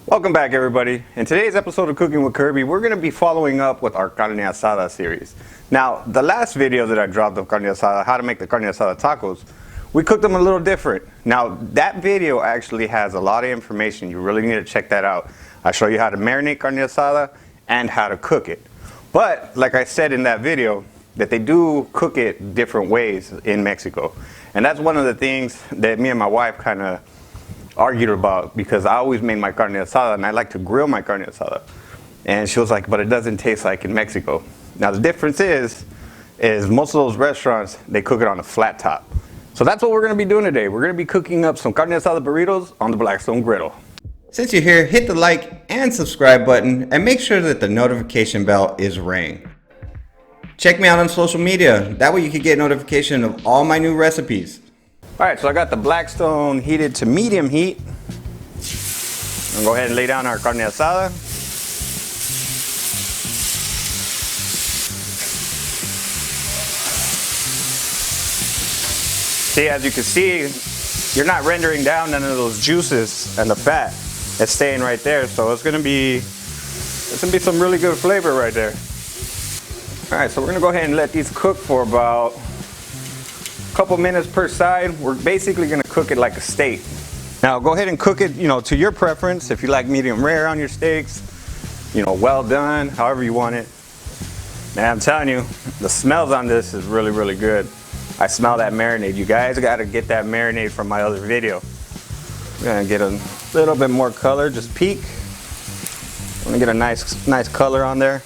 Welcome back, everybody. In today's episode of Cooking with Kirby, we're going to be following up with our Carne Asada series. Now, the last video that I dropped of Carne Asada, how to make the Carne Asada tacos, we cooked them a little different. Now, that video actually has a lot of information. You really need to check that out. I show you how to marinate Carne Asada and how to cook it. But, like I said in that video, that they do cook it different ways in Mexico. And that's one of the things that me and my wife kind of argued about, because I always made my carne asada and I like to grill my carne asada, and she was like, but it doesn't taste like in Mexico. Now the difference is most of those restaurants, they cook it on a flat top. So that's what we're going to be doing today. We're going to be cooking up some carne asada burritos on the Blackstone Griddle. Since you're here, hit the like and subscribe button and make sure that the notification bell is rang. Check me out on social media, that way you can get notification of all my new recipes. Alright, so I got the Blackstone heated to medium heat. I'm going to go ahead and lay down our carne asada. See, as you can see, you're not rendering down none of those juices and the fat. It's staying right there, so it's going to be some really good flavor right there. Alright, so we're going to go ahead and let these cook for about couple minutes per side. We're basically going to cook it like a steak. Now go ahead and cook it, to your preference. If you like medium rare on your steaks, well done, however you want it. Man, I'm telling you, the smells on this is really, really good. I smell that marinade. You guys got to get that marinade from my other video. We're going to get a little bit more color, just peek. I'm going to get a nice color on there.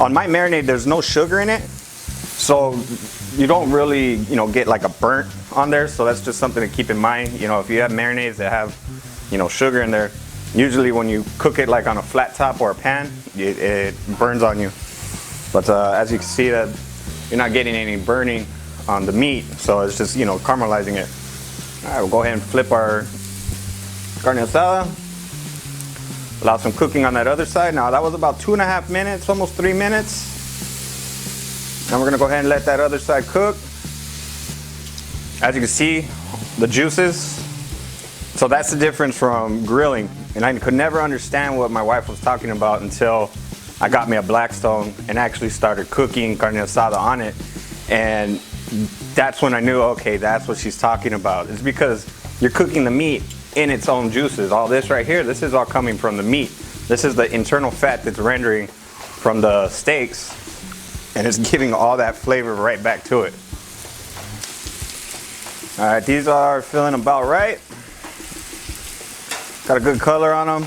On my marinade, there's no sugar in it. So you don't really, get like a burnt on there. So that's just something to keep in mind. If you have marinades that have, sugar in there, usually when you cook it like on a flat top or a pan, it burns on you. But as you can see, that you're not getting any burning on the meat. So it's just, caramelizing it. All right, we'll go ahead and flip our carne asada. Allow some cooking on that other side. Now that was about 2.5 minutes, almost 3 minutes. Now we're going to go ahead and let that other side cook. As you can see, the juices. So that's the difference from grilling. And I could never understand what my wife was talking about until I got me a Blackstone and actually started cooking carne asada on it. And that's when I knew, okay, that's what she's talking about. It's because you're cooking the meat in its own juices. All this right here, this is all coming from the meat. This is the internal fat that's rendering from the steaks. And it's giving all that flavor right back to it. All right, these are feeling about right. Got a good color on them.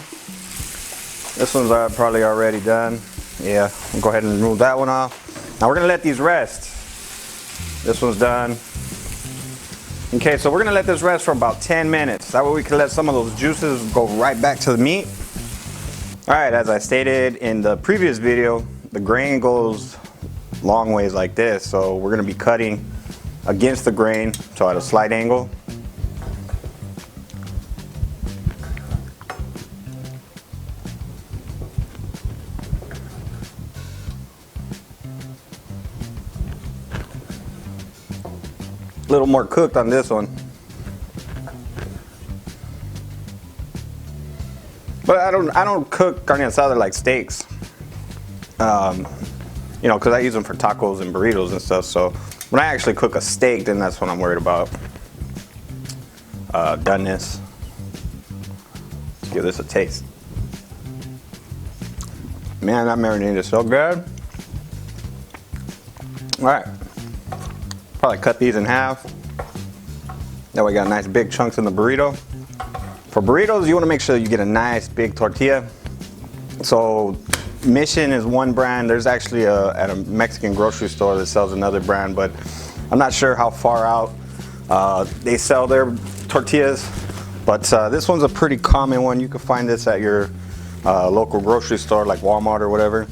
This one's probably already done. Yeah, we'll go ahead and remove that one off. Now we're gonna let these rest. This one's done. Okay, so we're gonna let this rest for about 10 minutes. That way we can let some of those juices go right back to the meat. All right, as I stated in the previous video, the grain goes long ways like this, so we're going to be cutting against the grain, so at a slight angle. A little more cooked on this one, but I don't cook carne asada like steaks. Because I use them for tacos and burritos and stuff. So when I actually cook a steak, then that's what I'm worried about. Doneness. Let's give this a taste. Man, that marinade is so good. All right. Probably cut these in half. That way we got nice big chunks in the burrito. For burritos, you want to make sure you get a nice big tortilla. So Mission is one brand. There's actually at a Mexican grocery store that sells another brand, but I'm not sure how far out they sell their tortillas. But this one's a pretty common one. You can find this at your local grocery store like Walmart or whatever.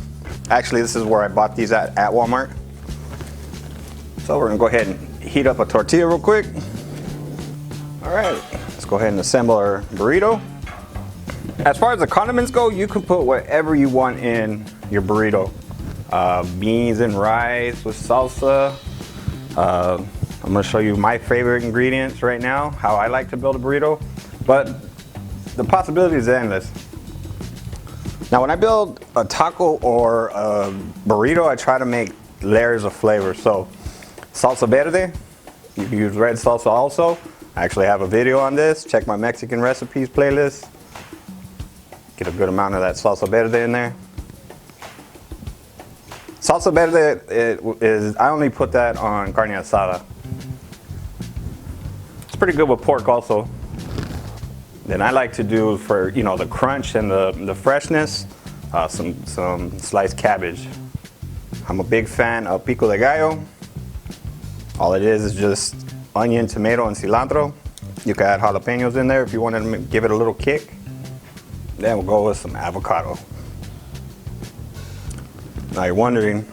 Actually, this is where I bought these at Walmart. So we're gonna go ahead and heat up a tortilla real quick. All right, let's go ahead and assemble our burrito. As far as the condiments go, you can put whatever you want in your burrito. Beans and rice with salsa. I'm gonna show you my favorite ingredients right now, how I like to build a burrito. but the possibility is endless. Now when I build a taco or a burrito, I try to make layers of flavor. So salsa verde, you can use red salsa also. I actually have a video on this. Check my Mexican recipes playlist. Get a good amount of that salsa verde in there. Salsa verde I only put that on carne asada. It's pretty good with pork also. Then I like to do, for the crunch and the freshness, some sliced cabbage. I'm a big fan of pico de gallo. All it is just onion, tomato, and cilantro. You can add jalapenos in there if you want to give it a little kick. Then we'll go with some avocado. Now you're wondering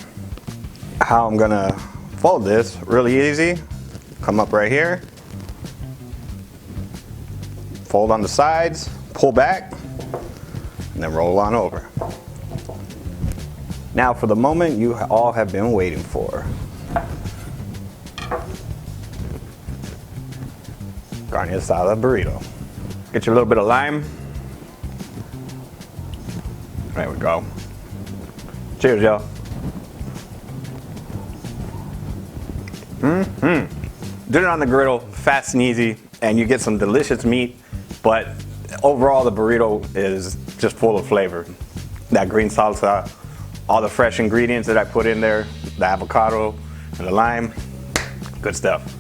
how I'm gonna fold this. Really easy. Come up right here. Fold on the sides, pull back, and then roll on over. Now for the moment you all have been waiting for. Carne Asada Burrito. Get your little bit of lime. There we go. Cheers, y'all. Did it on the griddle, fast and easy, and you get some delicious meat, but overall the burrito is just full of flavor. That green salsa, all the fresh ingredients that I put in there, the avocado and the lime, good stuff.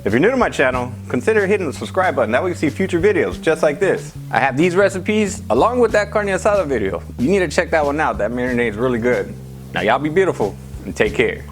If you're new to my channel, consider hitting the subscribe button. That way you see future videos just like this. I have these recipes along with that carne asada video. You need to check that one out. That marinade is really good. Now y'all be beautiful and take care.